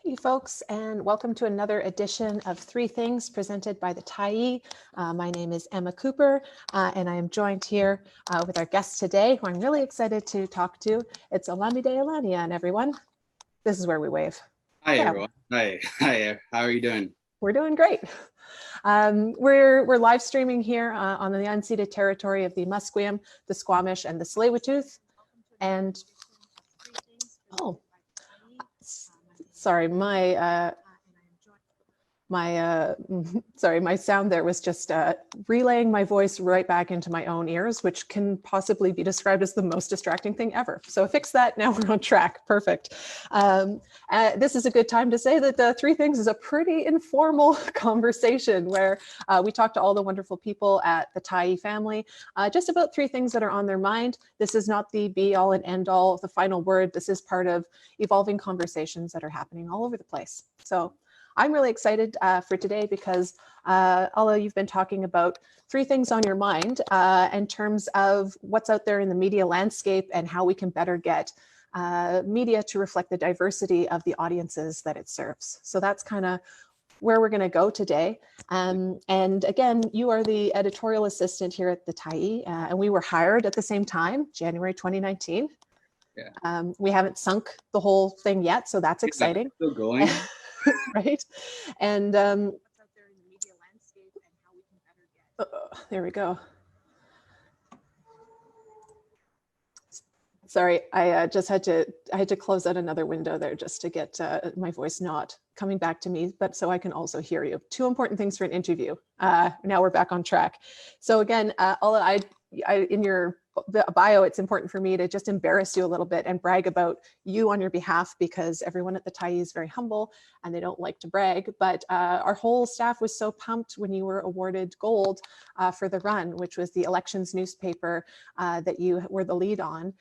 Hey folks, and welcome to another edition of Three Things presented by the Tyee. My name is Emma Cooper, and I am joined here with our guest today, who I'm really excited to talk to. It's Olamide Olaniyan, everyone. This is where we wave. Hi Yeah, everyone. Hi. How are you doing? we're doing great. We're live streaming here on the unceded territory of the Musqueam, the Squamish, and the Tsleil-Waututh. And oh, sorry, my sound there was just relaying my voice right back into my own ears, which can possibly be described as the most distracting thing ever. So fix that. Now we're on track. Perfect. This is a good time to say that Three Things is a pretty informal conversation where we talk to all the wonderful people at the Tyee family just about three things that are on their mind. This is not the be all and end all, the final word. This is part of evolving conversations that are happening all over the place. So I'm really excited for today because although you've been talking about three things on your mind in terms of what's out there in the media landscape and how we can better get media to reflect the diversity of the audiences that it serves. So that's kind of where we're going to go today. And again, you are the editorial assistant here at the Tyee, and we were hired at the same time, January 2019. Yeah. We haven't sunk the whole thing yet, so that's exciting. Still going. Right? And there we go. Sorry, I just had to close out another window there just to get my voice not coming back to me, but so I can also hear you. Two important things for an interview. Now we're back on track. So again, in your bio, it's important for me to just embarrass you a little bit and brag about you on your behalf, because everyone at the Tyee is very humble and they don't like to brag. But our whole staff was so pumped when you were awarded gold for The Run, which was the elections newspaper that you were the lead on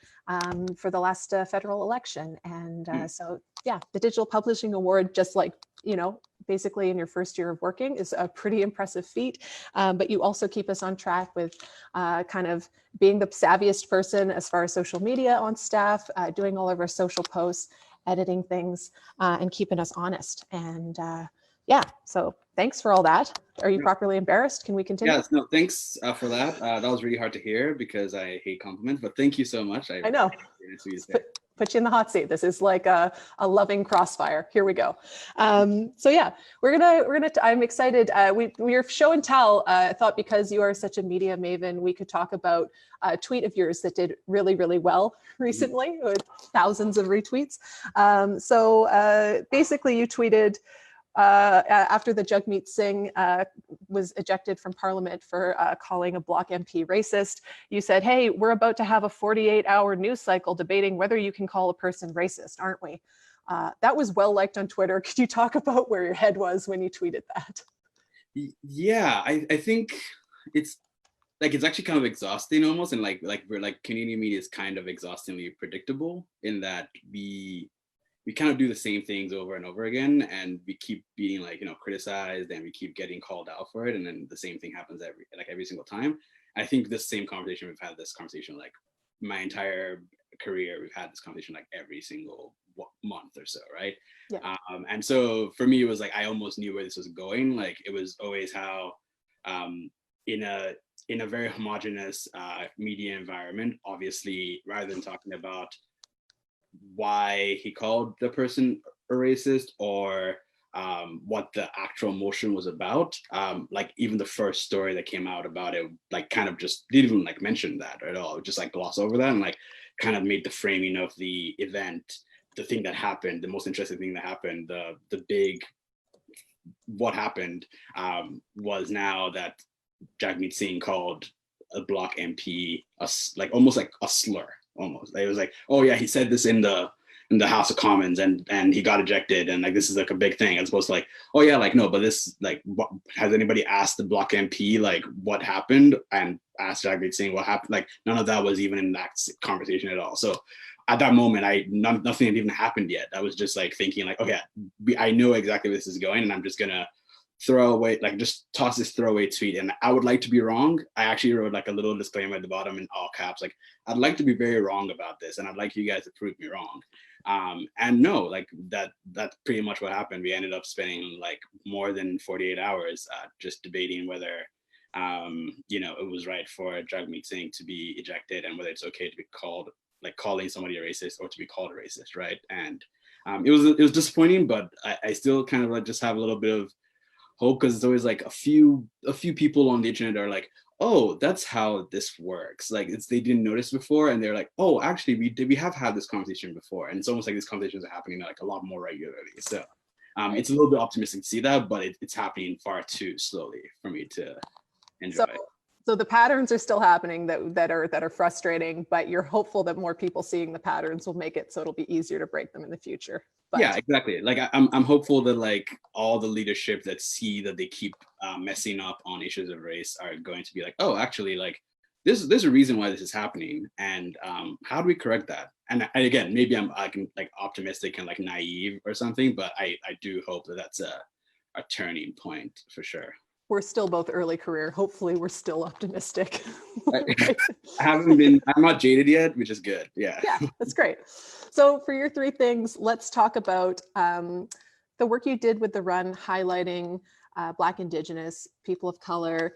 for the last federal election. And so, yeah, the Digital Publishing Award, just like, you know, basically in your first year of working, is a pretty impressive feat. But you also keep us on track with kind of being the savviest person as far as social media on staff, doing all of our social posts, editing things, and keeping us honest. And yeah, so thanks for all that. Are you properly embarrassed? Can we continue? Yes, no, thanks for that. That was really hard to hear because I hate compliments, but thank you so much. I know. Put you in the hot seat. This is like a loving crossfire. Here we go. So yeah, I'm excited. We're show and tell. I thought because you are such a media maven, we could talk about a tweet of yours that did really, really well recently with thousands of retweets. So basically you tweeted, after the Jagmeet Singh was ejected from Parliament for calling a Bloc MP racist, you said, hey, we're about to have a 48-hour news cycle debating whether you can call a person racist, aren't we? That was well liked on Twitter. Could you talk about where your head was when you tweeted that? Yeah, I think it's actually kind of exhausting almost, and we're like Canadian media is kind of exhaustingly predictable in that we kind of do the same things over and over again, and we keep being criticized, and we keep getting called out for it, and then the same thing happens every single time. I think this same conversation, we've had this conversation like my entire career. We've had this conversation like every single month or so, right? Yeah. And so for me, it was like I almost knew where this was going. Like it was always how in a very homogenous media environment, obviously, rather than talking about why he called the person a racist or what the actual motion was about, like even the first story that came out about it, like kind of just didn't even like mention that at all, just like gloss over that, and like kind of made the framing of the event, the thing that happened, the most interesting thing that happened, the big what happened was now that Jagmeet Singh called a Bloc MP almost like a slur. Almost, it was like, oh yeah, he said this in the House of Commons, and he got ejected, and like this is like a big thing, as opposed to like, oh yeah, like no, but this like, what, has anybody asked the Bloc MP like what happened, and asked Jagmeet Singh what happened? Like none of that was even in that conversation at all. So at that moment, nothing had even happened yet. I was just like thinking like, okay, I know exactly where this is going, and I'm just gonna throwaway, like just toss this throwaway tweet, and I would like to be wrong. I actually wrote like a little disclaimer at the bottom in all caps, like, I'd like to be very wrong about this, and I'd like you guys to prove me wrong. And no, like that's pretty much what happened. We ended up spending like more than 48 hours just debating whether it was right for Jagmeet Singh to be ejected, and whether it's okay to be called, like, calling somebody a racist or to be called a racist, right? And it was disappointing, but I still kind of like just have a little bit of hope, because it's always like a few people on the internet are like, oh, that's how this works. Like, they didn't notice before, and they're like, oh, actually we have had this conversation before, and it's almost like these conversations are happening like a lot more regularly. So it's a little bit optimistic to see that, but it's happening far too slowly for me to enjoy. So the patterns are still happening that are frustrating, but you're hopeful that more people seeing the patterns will make it so it'll be easier to break them in the future. But yeah, exactly. Like I'm hopeful that like all the leadership that see that they keep messing up on issues of race are going to be like, oh, actually, like there's a reason why this is happening, and how do we correct that? And again, maybe I'm like optimistic and like naive or something, but I do hope that that's a turning point for sure. We're still both early career. Hopefully we're still optimistic. Right? I'm not jaded yet, which is good. Yeah. Yeah, that's great. So for your three things, let's talk about the work you did with the run highlighting Black, Indigenous, people of color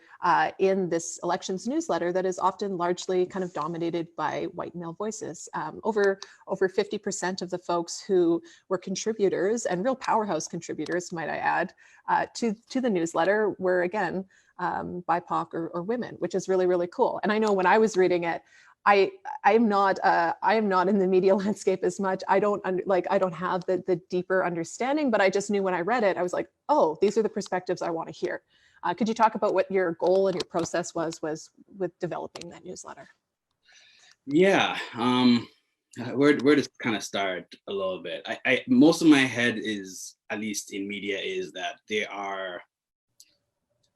in this elections newsletter that is often largely kind of dominated by white male voices. Over 50% of the folks who were contributors, and real powerhouse contributors, might I add, to the newsletter were, again, BIPOC or women, which is really, really cool. And I know when I was reading it, I am not in the media landscape as much. I don't have the deeper understanding, but I just knew when I read it, I was like, oh, these are the perspectives I want to hear. Could you talk about what your goal and your process was with developing that newsletter? Yeah, where to kind of start a little bit. I most of my head is, at least in media, is that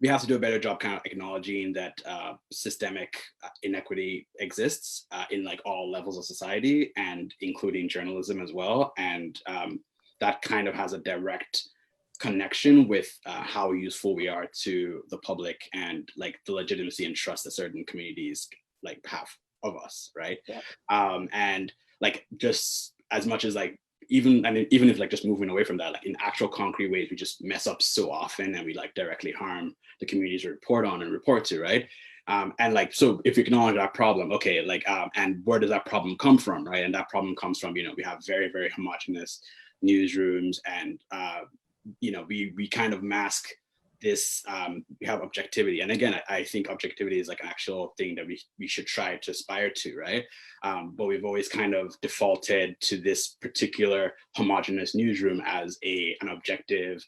we have to do a better job kind of acknowledging that systemic inequity exists in like all levels of society, and including journalism as well. And that kind of has a direct connection with how useful we are to the public, and like the legitimacy and trust that certain communities like have of us, right? Yeah. And like, just as much as like, even if like just moving away from that, like in actual concrete ways, we just mess up so often, and we like directly harm the communities we report on and report to, right? And like, so if you acknowledge that problem, okay, like, and where does that problem come from, right? And that problem comes from, we have very, very homogenous newsrooms, and we kind of mask this, we have objectivity. And again, I think objectivity is like an actual thing that we should try to aspire to, right? But we've always kind of defaulted to this particular homogenous newsroom as an objective,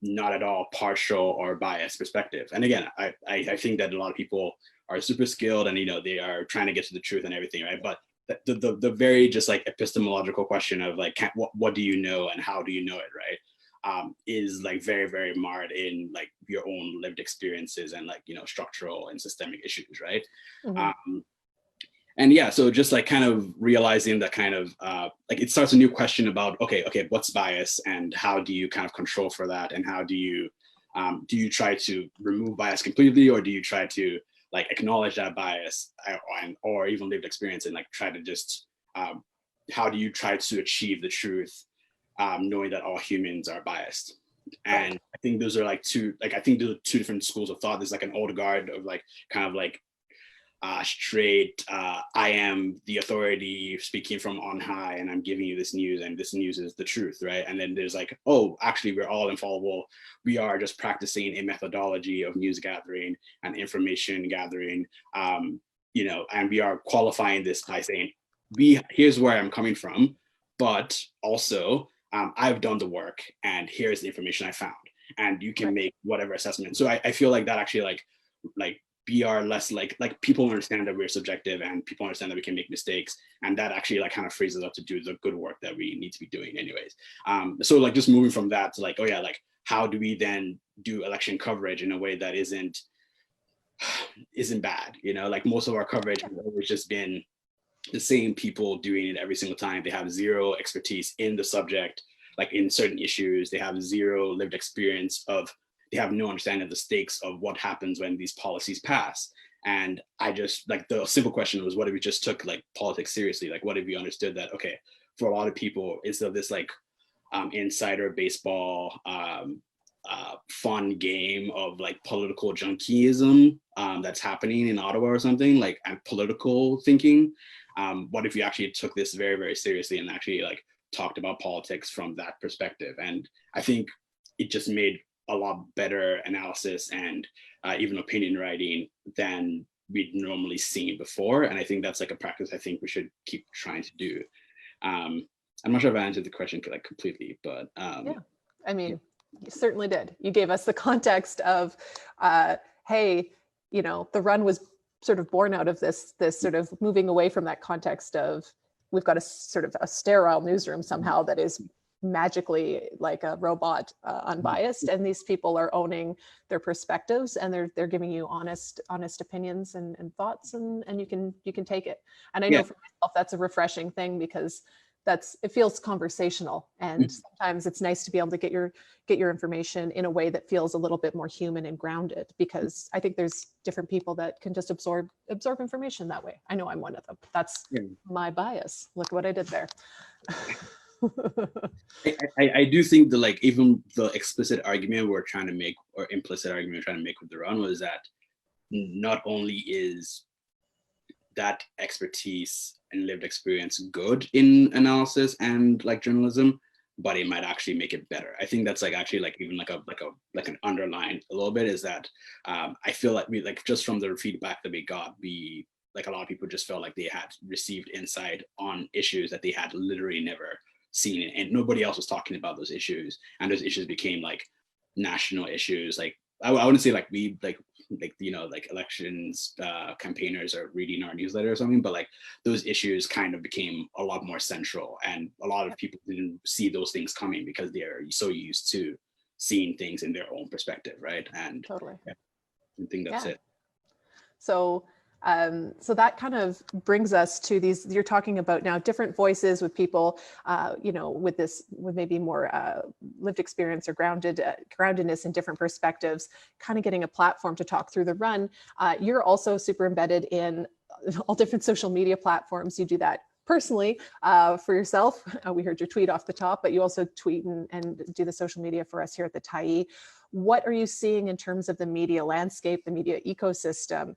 not at all partial or biased perspective. And again, I think that a lot of people are super skilled, and they are trying to get to the truth and everything, right? But the very just like epistemological question of like, what do you know and how do you know it, right? Is like very, very marred in like your own lived experiences and like, structural and systemic issues, right? Mm-hmm. And yeah, so just like kind of realizing that kind of like it starts a new question about, okay, what's bias, and how do you kind of control for that, and how do you try to remove bias completely, or do you try to like acknowledge that bias or even lived experience, and like try to just how do you try to achieve the truth, knowing that all humans are biased? And I think those are like two different schools of thought. There's like an old guard of like kind of like straight, I am the authority speaking from on high, and I'm giving you this news, and this news is the truth, right? And then there's like, oh, actually we're all infallible. We are just practicing a methodology of news gathering and information gathering, and we are qualifying this by saying, here's where I'm coming from, but also I've done the work, and here's the information I found, and you can make whatever assessment. So I feel like that actually like we are less like people understand that we're subjective, and people understand that we can make mistakes, and that actually like kind of frees us up to do the good work that we need to be doing anyways. So like just moving from that to like, oh yeah, like how do we then do election coverage in a way that isn't bad? Like most of our coverage has always just been the same people doing it every single time. They have zero expertise in the subject, like in certain issues. They have zero lived experience of they have no understanding of the stakes of what happens when these policies pass. And I just, like, the simple question was, what if we just took like politics seriously? Like, what if we understood that, okay, for a lot of people, instead of this like insider baseball fun game of like political junkiism that's happening in Ottawa or something, like, and political thinking, what if you actually took this very, very seriously and actually like talked about politics from that perspective? And I think it just made a lot better analysis and even opinion writing than we'd normally seen before. And I think that's like a practice I think we should keep trying to do. I'm not sure if I answered the question like completely, but yeah, I mean, you certainly did. You gave us the context of, hey, you know, the run was sort of born out of this sort of moving away from that context of, we've got a sort of a sterile newsroom somehow that is magically like a robot, unbiased, and these people are owning their perspectives, and they're giving you honest opinions and thoughts, and you can take it. And I know for myself that's a refreshing thing, because it feels conversational, and sometimes it's nice to be able to get your information in a way that feels a little bit more human and grounded, because I think there's different people that can just absorb information that way. I know I'm one of them. That's my bias. Look what I did there. I do think that, like, even the explicit argument we're trying to make, or implicit argument we're trying to make with the run, was that not only is that expertise and lived experience good in analysis and like journalism, but it might actually make it better. I think that's like actually like even like an underline a little bit, is that I feel like we, like, just from the feedback that we got, like a lot of people just felt like they had received insight on issues that they had literally never seen, and nobody else was talking about those issues, and those issues became like national issues. Like I wouldn't say like we like you know, like elections campaigners are reading our newsletter or something, but like those issues kind of became a lot more central, and a lot of people didn't see those things coming because they're so used to seeing things in their own perspective, right? And totally, I think that's it. So so that kind of brings us to these, you're talking about now different voices with people, you know, with maybe more lived experience or groundedness in different perspectives, kind of getting a platform to talk through the run. You're also super embedded in all different social media platforms. You do that personally for yourself. We heard your tweet off the top, but you also tweet and do the social media for us here at the Tyee. What are you seeing in terms of the media landscape, the media ecosystem?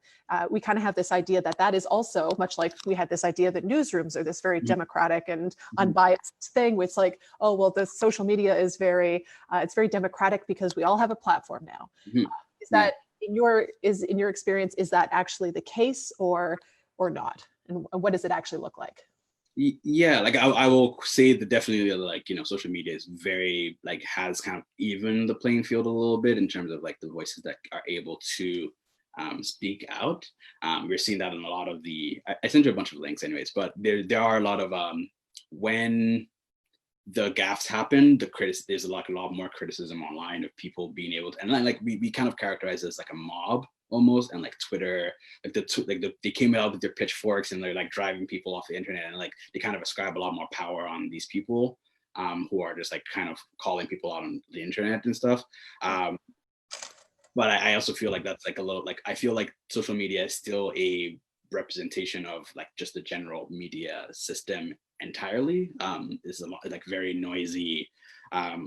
We kind of have this idea that is also, much like we had this idea that newsrooms are this very democratic and unbiased thing, which is like, oh, well, the social media is it's very democratic because we all have a platform now. Is that in your experience, is that actually the case or not? And what does it actually look like? Yeah, like I will say that definitely, like, you know, social media is very, like, has kind of evened the playing field a little bit in terms of like the voices that are able to speak out. We're seeing that in a lot of I sent you a bunch of links anyways, but there are a lot of when the gaffes happen, there's a lot more criticism online of people being able to, and like we kind of characterize it as like a mob almost, and like Twitter, they came out with their pitchforks and they're like driving people off the internet, and like they kind of ascribe a lot more power on these people who are just like kind of calling people out on the internet and stuff. But I also feel like that's like a little, like, I feel like social media is still a representation of like just the general media system entirely. Is a lot, like, very noisy,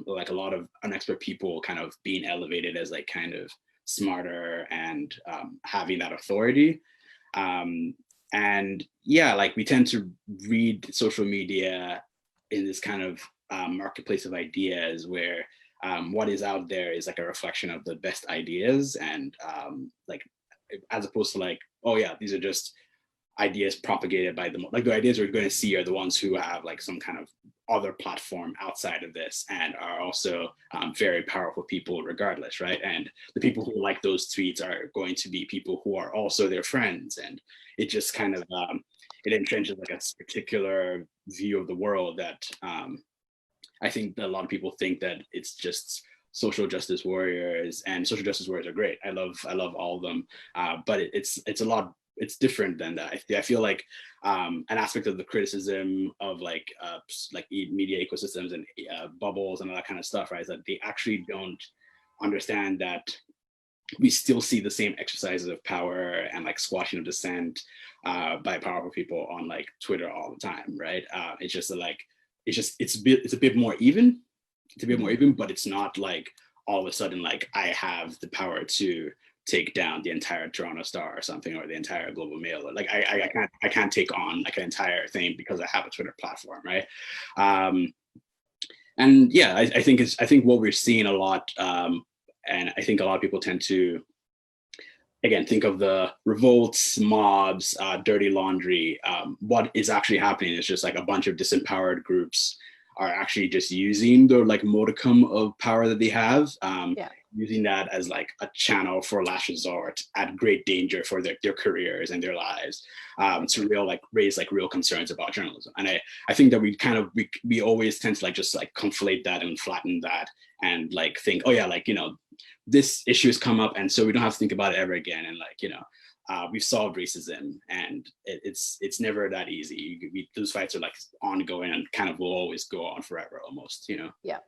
like a lot of unexpert people kind of being elevated as like kind of smarter and having that authority. And yeah, like we tend to read social media in this kind of marketplace of ideas where what is out there is like a reflection of the best ideas, and like, as opposed to like, oh yeah, these are just ideas propagated by the ideas we're going to see are the ones who have like some kind of other platform outside of this and are also very powerful people regardless, right? And the people who like those tweets are going to be people who are also their friends, and it just kind of it entrenches like a particular view of the world that I think that a lot of people think that it's just social justice warriors, and social justice warriors are great. I love all of them, but it's a lot. It's different than that. I feel like an aspect of the criticism of like media ecosystems and bubbles and all that kind of stuff, right, is that they actually don't understand that we still see the same exercises of power and like squashing of dissent by powerful people on like Twitter all the time, right? It's just like it's a bit more even. It's a bit more even, but it's not like all of a sudden like I have the power to take down the entire Toronto Star or something, or the entire Global Mail. Like I can't take on like an entire thing because I have a Twitter platform, right? And yeah, I think what we're seeing a lot, and I think a lot of people tend to, again, think of the revolts, mobs, dirty laundry. What is actually happening is just like a bunch of disempowered groups are actually just using the like modicum of power that they have, using that as like a channel for last resort at great danger for their careers and their lives, to raise like real concerns about journalism. And I think that we always tend to like just like conflate that and flatten that and like think, oh yeah, like, you know, this issue has come up and so we don't have to think about it ever again. And like, you know, we've solved racism, and it's never that easy. Those fights are like ongoing and kind of will always go on forever almost, you know? Yeah.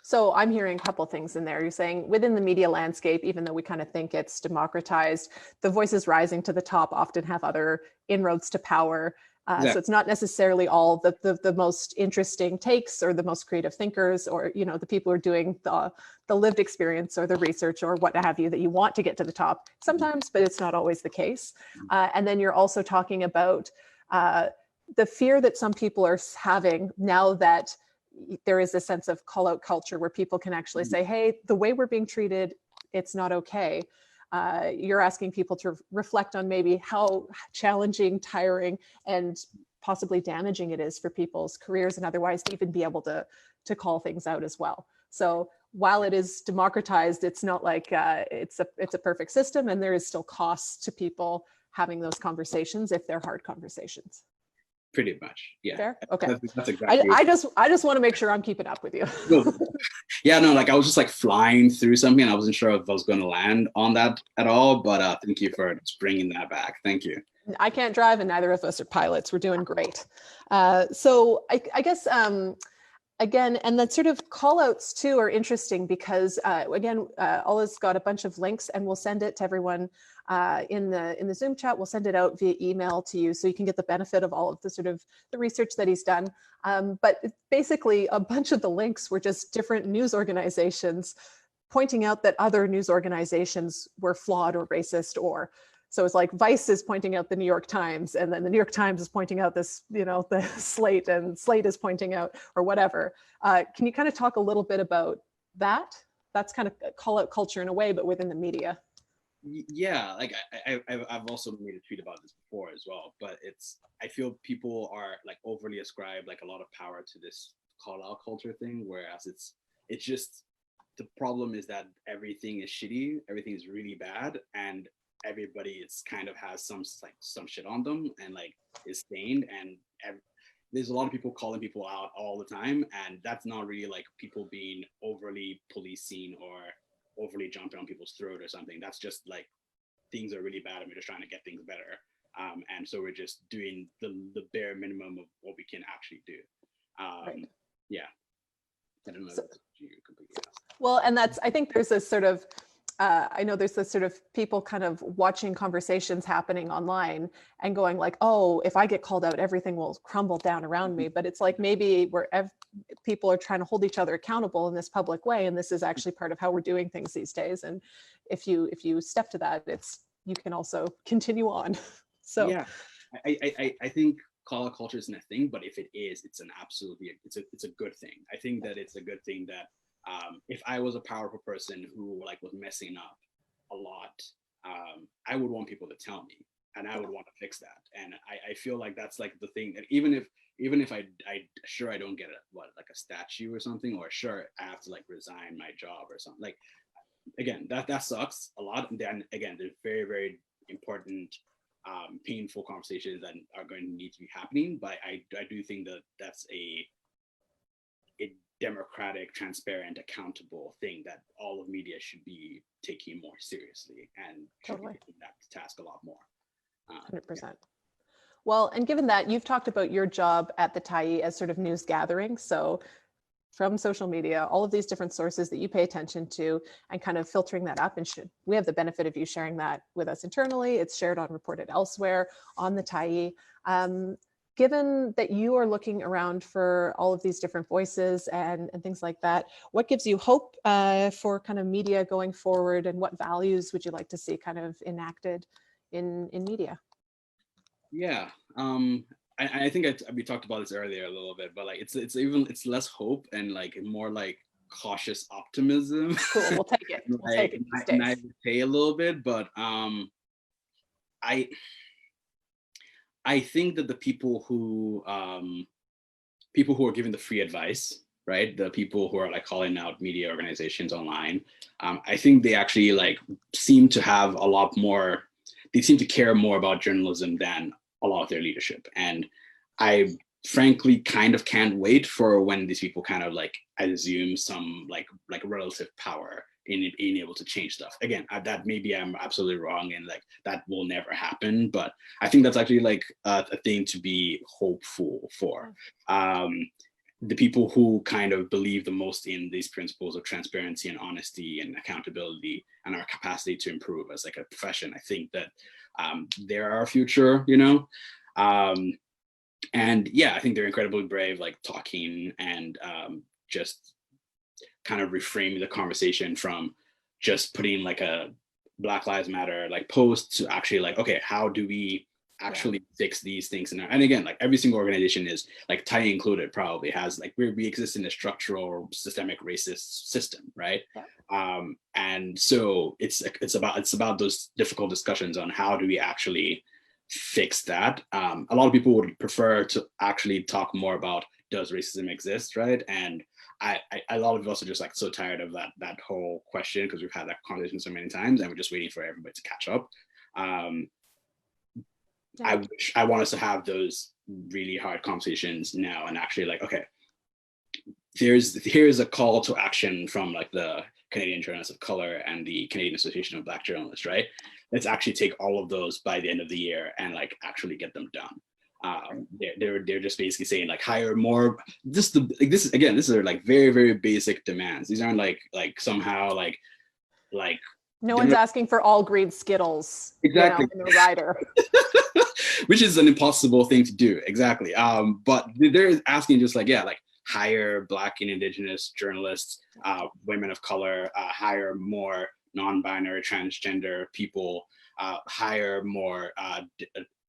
So I'm hearing a couple things in there. You're saying within the media landscape, even though we kind of think it's democratized, the voices rising to the top often have other inroads to power. So it's not necessarily all the most interesting takes or the most creative thinkers, or, you know, the people who are doing the lived experience or the research or what have you that you want to get to the top sometimes, but it's not always the case. And then you're also talking about the fear that some people are having now that there is a sense of call out culture where people can actually say, hey, the way we're being treated, it's not okay. You're asking people to reflect on maybe how challenging, tiring, and possibly damaging it is for people's careers and otherwise to even be able to call things out as well. So while it is democratized, it's not like it's a perfect system, and there is still costs to people having those conversations if they're hard conversations. Pretty much, yeah. Fair? Okay. That's exactly. I just want to make sure I'm keeping up with you. Yeah, no, like I was just like flying through something. I wasn't sure if I was going to land on that at all, but thank you for just bringing that back. Thank you. I can't drive, and neither of us are pilots. We're doing great. So I guess again, and the sort of call outs too are interesting because again, Ola's got a bunch of links, and we'll send it to everyone in the Zoom chat. We'll send it out via email to you so you can get the benefit of all of the sort of the research that he's done. But basically a bunch of the links were just different news organizations pointing out that other news organizations were flawed or racist, or so it's like Vice is pointing out the New York Times, and then the New York Times is pointing out this, you know, the Slate, and Slate is pointing out, or whatever. Can you kind of talk a little bit about that? That's kind of call out culture in a way, but within the media. Yeah, like I've also made a tweet about this before as well, but I feel people are like overly ascribed like a lot of power to this call out culture thing, whereas it's just, the problem is that everything is shitty, everything is really bad, and everybody is kind of has some shit on them and like is stained, and there's a lot of people calling people out all the time, and that's not really like people being overly policing or overly jumping on people's throat or something. That's just like things are really bad and we're just trying to get things better, and so we're just doing the bare minimum of what we can actually do. Right. Yeah, I don't know if you completely asked. Well, and I think there's this sort of I know there's this sort of people kind of watching conversations happening online and going like, oh, if I get called out, everything will crumble down around me. But it's like maybe people are trying to hold each other accountable in this public way, and this is actually part of how we're doing things these days. And if you step to that, you can also continue on. So yeah, I think call out culture isn't a thing, but if it is, it's a good thing. I think that it's a good thing that if I was a powerful person who like was messing up a lot, I would want people to tell me, and I would want to fix that. And I feel like that's like the thing that even if I sure I don't get a statue or something, or sure I have to like resign my job or something, like again that sucks a lot. And then again, there's very, very important painful conversations that are going to need to be happening, but I do think that that's a democratic, transparent, accountable thing that all of media should be taking more seriously, and totally taking that task a lot more. 100%. Yeah. Well, and given that you've talked about your job at the Tyee as sort of news gathering, so from social media, all of these different sources that you pay attention to, and kind of filtering that up. And we have the benefit of you sharing that with us internally. It's shared on Reported Elsewhere, on the Tyee. Given that you are looking around for all of these different voices and things like that, what gives you hope for kind of media going forward, and what values would you like to see kind of enacted in media? Yeah, I think we talked about this earlier a little bit, but like it's less hope and like more like cautious optimism. Cool, we'll take it. We'll take it these days. Naivete a little bit, but I think that the people who are giving the free advice, right? The people who are like calling out media organizations online, I think they actually like seem to have a lot more. They seem to care more about journalism than a lot of their leadership, and I frankly kind of can't wait for when these people kind of like assume some like relative power in being able to change stuff. Again, that maybe I'm absolutely wrong and like that will never happen, but I think that's actually like a thing to be hopeful for. The people who kind of believe the most in these principles of transparency and honesty and accountability and our capacity to improve as like a profession, I think that they're our future, you know? And yeah, I think they're incredibly brave, like talking and just kind of reframing the conversation from just putting like a Black Lives Matter like post to actually like, okay, how do we actually fix these things? And again, like every single organization is like Tyee included probably has like we exist in a structural or systemic racist system, right? And so it's about those difficult discussions on how do we actually fix that. A lot of people would prefer to actually talk more about does racism exist, right? And a lot of us are just like so tired of that whole question because we've had that conversation so many times and we're just waiting for everybody to catch up. I want us to have those really hard conversations now and actually like, okay, here's a call to action from like the Canadian Journalists of Color and the Canadian Association of Black Journalists, right? Let's actually take all of those by the end of the year and like actually get them done. They're just basically saying like hire more. This are like very, very basic demands. These aren't like somehow like no one's asking for all green Skittles, exactly, in a rider. Which is an impossible thing to do. Exactly. But they're asking just like, like hire Black and Indigenous journalists, women of color, hire more non-binary transgender people, hire more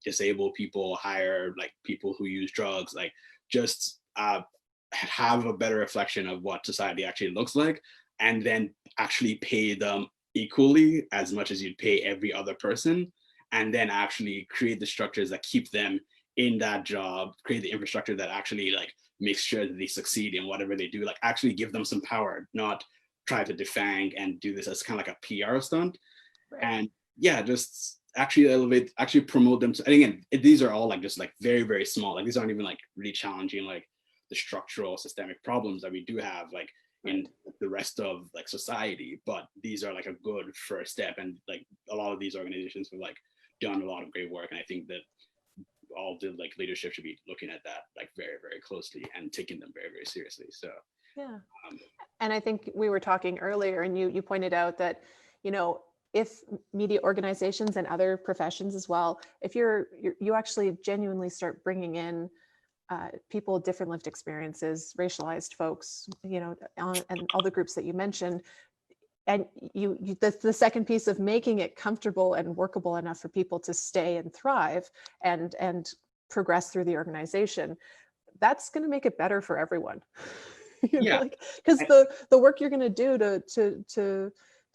disabled people, hire like people who use drugs, like just have a better reflection of what society actually looks like, and then actually pay them equally as much as you'd pay every other person, and then actually create the structures that keep them in that job, create the infrastructure that actually like makes sure that they succeed in whatever they do, like actually give them some power, not try to defang and do this as kind of like a PR stunt. Right. And yeah, just actually elevate, actually promote them to, and again, these are all like just like very, very small, like these aren't even like really challenging like the structural systemic problems that we do have like in the rest of like society, but these are like a good first step. And like a lot of these organizations have like done a lot of great work, and I think that all the like leadership should be looking at that like very, very closely and taking them very, very seriously. So yeah. And I think we were talking earlier and you pointed out that, if media organizations and other professions as well, if you actually genuinely start bringing in people with different lived experiences, racialized folks, and all the groups that you mentioned, and the second piece of making it comfortable and workable enough for people to stay and thrive and progress through the organization, that's going to make it better for everyone. Because the work you're going to do to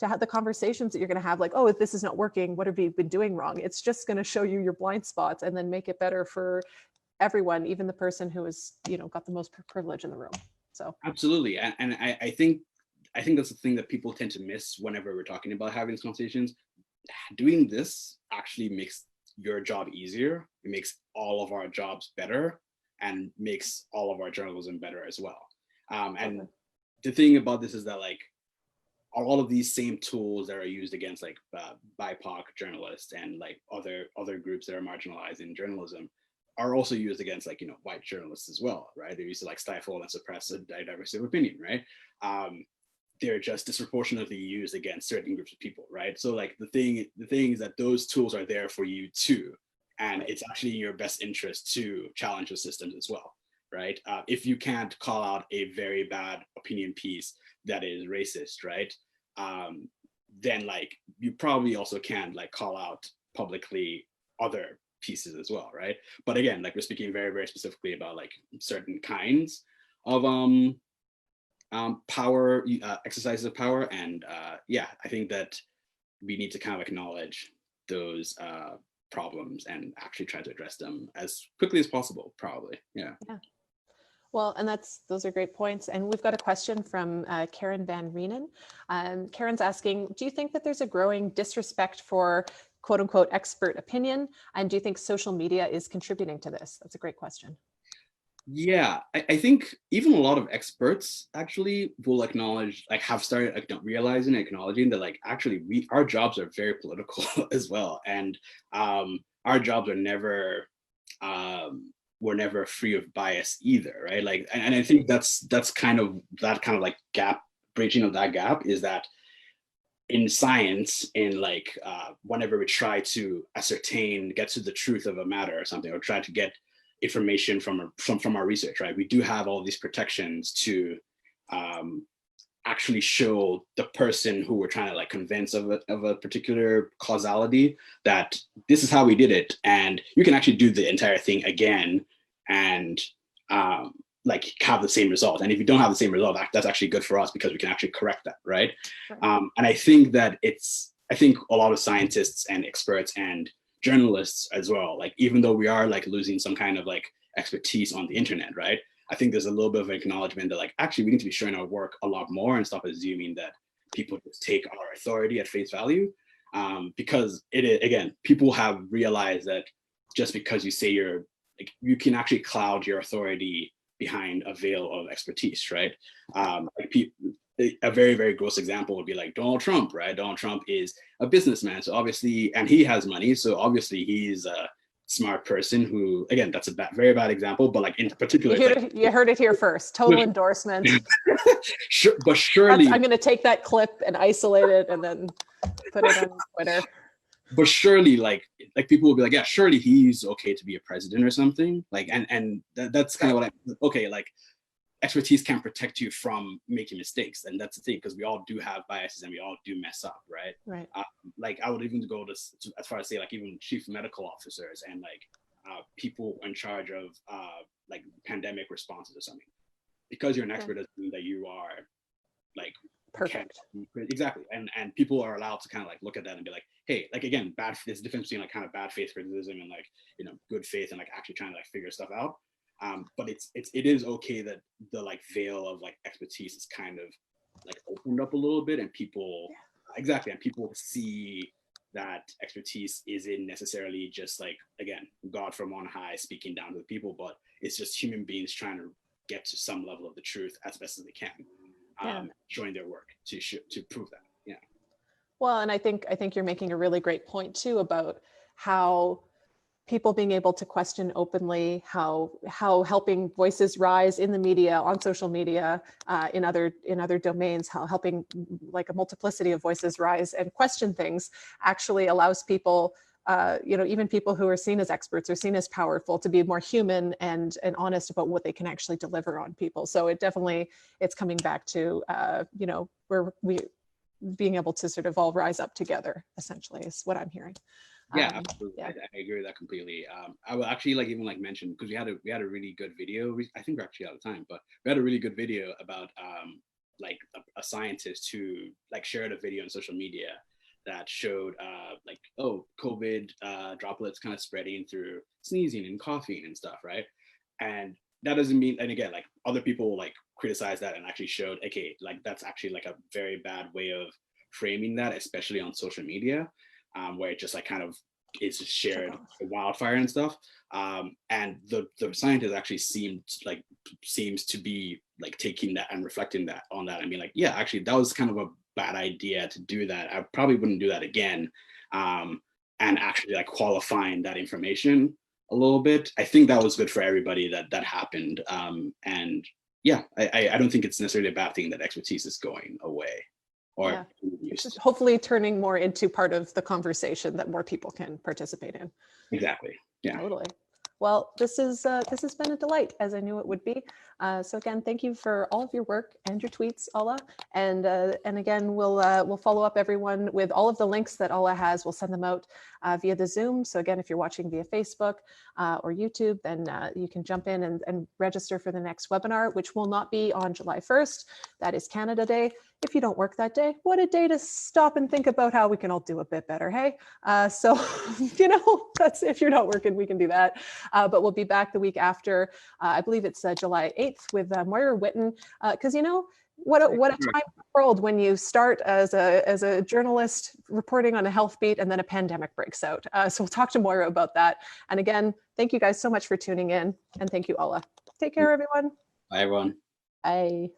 have the conversations that you're going to have, like, oh, if this is not working, what have you been doing wrong? It's just going to show you your blind spots and then make it better for everyone, even the person who is, got the most privilege in the room. So absolutely, and I think that's the thing that people tend to miss whenever we're talking about having these conversations. Doing this actually makes your job easier. It makes all of our jobs better and makes all of our journalism better as well. And the thing about this is that like all of these same tools that are used against like BIPOC journalists and like other groups that are marginalized in journalism are also used against like, white journalists as well, right? They're used to like stifle and suppress a diversity of opinion, right? They're just disproportionately used against certain groups of people, right? So like the thing is that those tools are there for you too, and it's actually in your best interest to challenge the systems as well, right? If you can't call out a very bad opinion piece that is racist, right? Then like you probably also can like call out publicly other pieces as well, right? But again, like we're speaking very, very specifically about like certain kinds of power, exercises of power, and yeah, I think that we need to kind of acknowledge those problems and actually try to address them as quickly as possible, probably. Yeah. Well, and those are great points. And we've got a question from Karen Van Reenen. Karen's asking, do you think that there's a growing disrespect for quote unquote expert opinion? And do you think social media is contributing to this? That's a great question. Yeah, I think even a lot of experts actually will acknowledge, like have started realizing and acknowledging that like actually our jobs are very political as well. And our jobs are never, we're never free of bias either, right? Like, and I think that's kind of like gap, bridging of that gap is that in science, in like whenever we try to get to the truth of a matter or something, or try to get information from our research, right? We do have all these protections to actually show the person who we're trying to like convince of a particular causality that this is how we did it, and you can actually do the entire thing again and like have the same result. And if you don't have the same result, that's actually good for us because we can actually correct that, right? And I think that I think a lot of scientists and experts and journalists as well, like even though we are like losing some kind of like expertise on the internet, right? I think there's a little bit of acknowledgement that like actually we need to be showing our work a lot more and stop assuming that people just take our authority at face value, because it is, again, people have realized that just because you say like, you can actually cloud your authority behind a veil of expertise, right? A very, very gross example would be like Donald Trump, right? Donald Trump is a businessman, so obviously, and he has money, so obviously he's a smart person who, again, that's a very bad example, but like in particular, you heard it here first. Total endorsement. Sure, but surely I'm going to take that clip and isolate it and then put it on Twitter. But surely, like people will be like, yeah, surely he's okay to be a president or something. Like, and that's kind of what okay, like expertise can protect you from making mistakes, and that's the thing, because we all do have biases and we all do mess up, right? Right. Like I would even go as far as say like even chief medical officers and like people in charge of like pandemic responses or something. Because you're an expert doesn't mean that you are like perfect. Exactly. And people are allowed to kind of like look at that and be like, hey, like again, there's a difference between like kind of bad faith criticism and like, good faith and like actually trying to like figure stuff out. But it is okay that the like veil of like expertise is kind of like opened up a little bit, and people exactly, and people see that expertise isn't necessarily just like, again, God from on high speaking down to the people, but it's just human beings trying to get to some level of the truth as best as they can, showing their work to prove that. Yeah. Well, and I think you're making a really great point too about how people being able to question openly, how helping voices rise in the media, on social media, in other domains, how helping like a multiplicity of voices rise and question things actually allows people, even people who are seen as experts or seen as powerful, to be more human and honest about what they can actually deliver on people. So it's coming back to, where we being able to sort of all rise up together, essentially, is what I'm hearing. Yeah, absolutely. I agree with that completely. I will actually like even like mention, because we had a really good video. I think we're actually out of time, but we had a really good video about like a scientist who like shared a video on social media that showed like, oh, COVID droplets kind of spreading through sneezing and coughing and stuff, right? And that doesn't mean, and again, like other people like criticize that and actually showed, okay, like that's actually like a very bad way of framing that, especially on social media. Where it just like kind of is shared wildfire and stuff. And the scientist actually seems to be like taking that and reflecting that on that and being like, yeah, actually that was kind of a bad idea to do that. I probably wouldn't do that again. And actually like qualifying that information a little bit. I think that was good for everybody that happened. And yeah, I don't think it's necessarily a bad thing that expertise is going away or Yeah. used. Hopefully turning more into part of the conversation that more people can participate in. Exactly. Yeah. Totally. Well, this has been a delight, as I knew it would be. So again, thank you for all of your work and your tweets, Ola. And again, we'll follow up everyone with all of the links that Ola has. We'll send them out via the Zoom. So again, if you're watching via Facebook or YouTube, then you can jump in and register for the next webinar, which will not be on July 1st. That is Canada Day. If you don't work that day, what a day to stop and think about how we can all do a bit better, hey? So, that's, if you're not working, we can do that. But we'll be back the week after. I believe it's July 8th with Moira Witten. Because what a time in the world when you start as a journalist reporting on a health beat and then a pandemic breaks out. So we'll talk to Moira about that. And again, thank you guys so much for tuning in. And thank you, Ola. Take care, everyone. Bye, everyone. Bye.